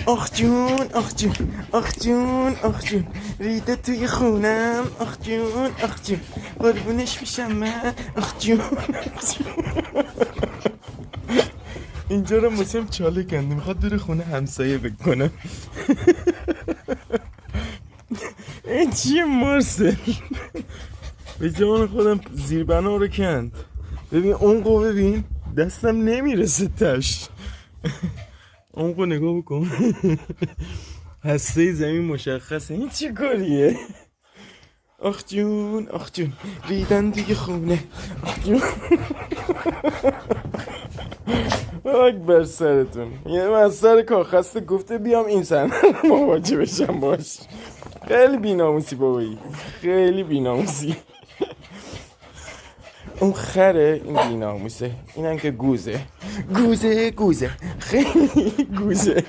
آخ جون آخ جون آخ جون آخ جون ریده توی خونم. آخ جون آخ جون قربونش میشم من. آخ جون آخ جون. اینجا رو مسیم چاله کنده میخواد بره خونه همسایه بکنم. این چیه مارسل؟ به جان خودم زیربنا رو کند. ببین اونقو ببین دستم نمیرسه تش. اونقو نگاه بکن. هسته زمین مشخصه. این چه کاریه؟ آخ جون آخ جون ریدن دیگه خونه. آخ جون. اک بر سرتون. یه من از سر کار خسته گفته بیام این سن مواجه بشم باش. خیلی بی‌ناموسی بابایی، خیلی بی‌ناموسی. اون خره، این بی‌ناموسه، اینم که گوزه. گوزه خیلی گوزه.